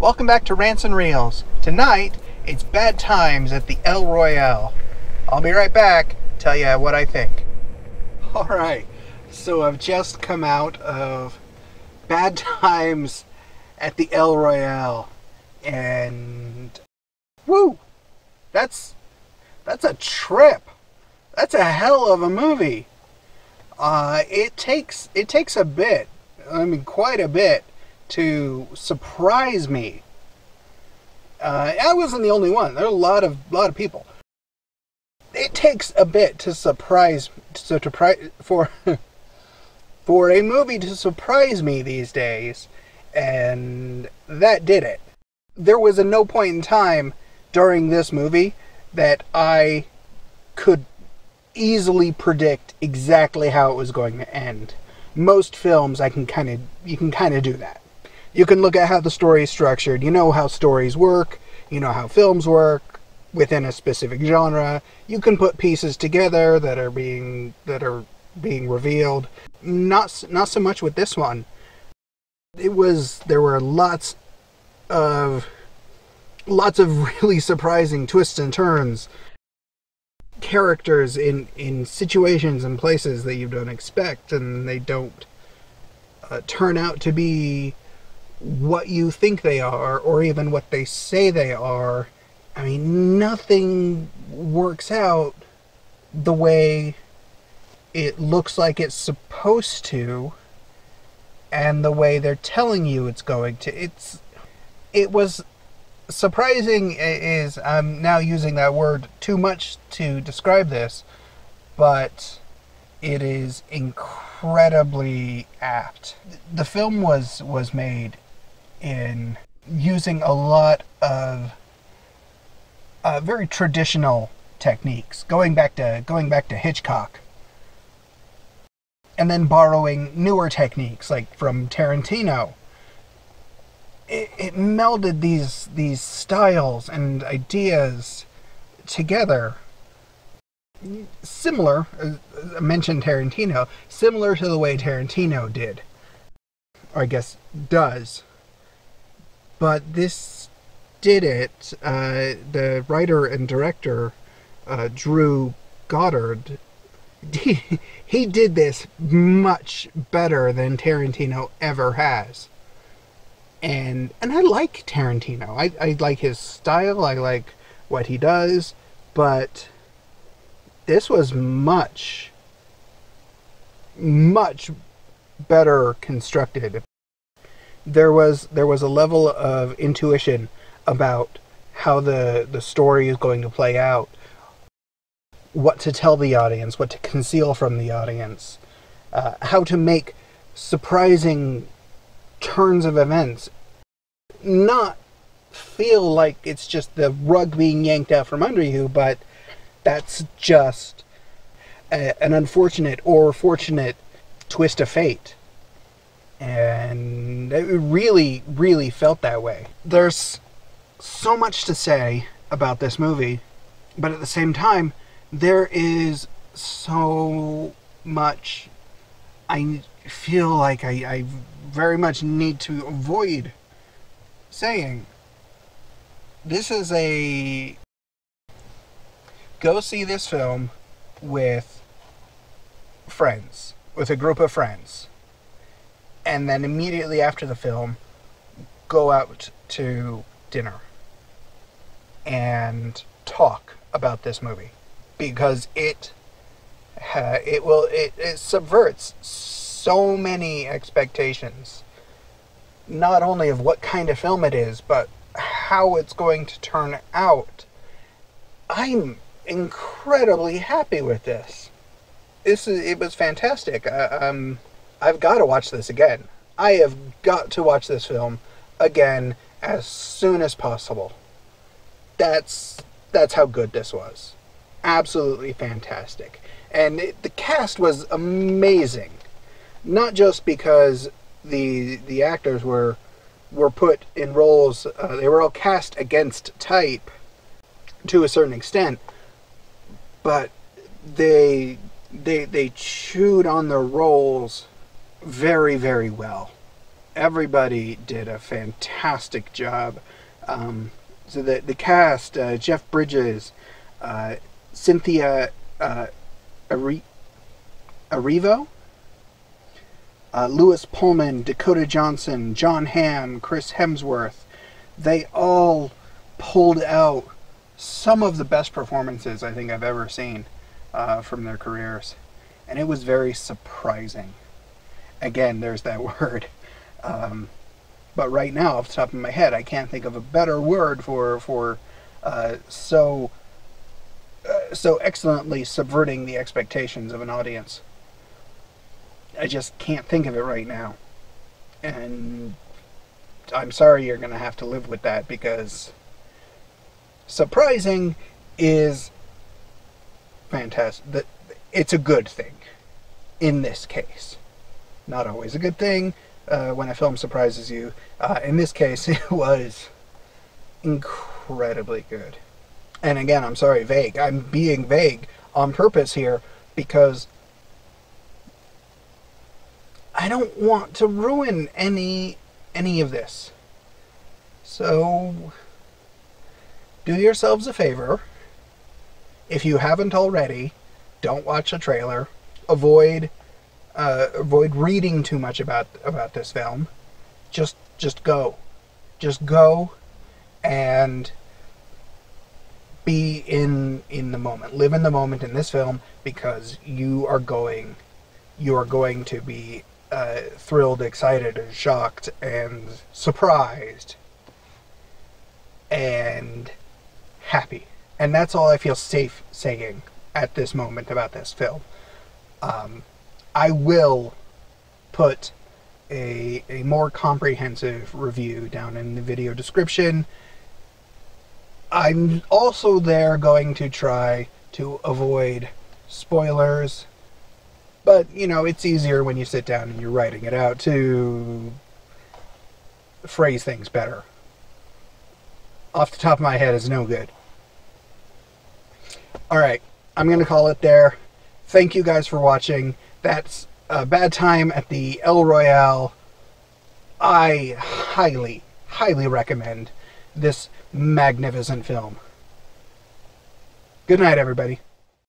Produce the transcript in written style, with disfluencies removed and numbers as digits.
Welcome back to Rants and Reels. Tonight, it's bad times at the El Royale. I'll be right back, tell you what I think. Alright, so I've just come out of bad times at the El Royale. And woo! That's a trip. That's a hell of a movie. It takes a bit, I mean quite a bit, to surprise me. I wasn't the only one. There are a lot of people. It takes a bit to surprise, for a movie to surprise me these days, and that did it. There was no point in time during this movie that I could easily predict exactly how it was going to end. Most films, you can kind of do that. You can look at how the story is structured. You know how stories work. You know how films work within a specific genre. You can put pieces together that are being revealed. Not so much with this one. There were lots of really surprising twists and turns. Characters in situations and places that you don't expect, and they don't turn out to be what you think they are, or even what they say they are. I mean, nothing works out the way it looks like it's supposed to, and the way they're telling you it's going to. It was surprising. I'm now using that word too much to describe this, but it is incredibly apt. The film was made in using a lot of very traditional techniques, going back to Hitchcock, and then borrowing newer techniques like from Tarantino. It melded these styles and ideas together. Similar, I mentioned Tarantino, similar to the way Tarantino did, or I guess does. But this did it. The writer and director, Drew Goddard, he did this much better than Tarantino ever has. And I like Tarantino. I like his style. I like what he does. But this was much better constructed. There was a level of intuition about how the story is going to play out, what to tell the audience, what to conceal from the audience, how to make surprising turns of events, not feel like it's just the rug being yanked out from under you, but that's just an unfortunate or fortunate twist of fate. And it really, really felt that way. There's so much to say about this movie, but at the same time, there is so much I feel like I very much need to avoid saying. This is go see this film with friends, with a group of friends, and then immediately after the film, go out to dinner and talk about this movie, because it subverts so many expectations, not only of what kind of film it is, but how it's going to turn out. I'm incredibly happy with this. It was fantastic. I've got to watch this again. I have got to watch this film again as soon as possible. That's how good this was. Absolutely fantastic. And the cast was amazing. Not just because the actors were put in roles, they were all cast against type to a certain extent, but they chewed on their roles very, very well. everybody did a fantastic job. So the cast, Jeff Bridges, Cynthia Erivo, Lewis Pullman, Dakota Johnson, John Hamm, Chris Hemsworth, they all pulled out some of the best performances I think I've ever seen from their careers. And it was very surprising. Again, there's that word. But right now, off the top of my head, I can't think of a better word for so excellently subverting the expectations of an audience. I just can't think of it right now. And I'm sorry you're going to have to live with that, because surprising is fantastic. It's a good thing in this case. Not always a good thing when a film surprises you. In this case, it was incredibly good. And again, I'm sorry, vague. I'm being vague on purpose here because I don't want to ruin any of this. So do yourselves a favor. If you haven't already, don't watch the trailer. Avoid reading too much about this film. Just go. Just go and be in the moment. Live in the moment in this film, because you are going to be thrilled, excited, and shocked, and surprised, and happy. And that's all I feel safe saying at this moment about this film. I will put a more comprehensive review down in the video description. I'm also there going to try to avoid spoilers, but you know, it's easier when you sit down and you're writing it out to phrase things better. Off the top of my head is no good. Alright, I'm going to call it there. Thank you guys for watching. That's a Bad Time at the El Royale. I highly, highly recommend this magnificent film. Good night, everybody.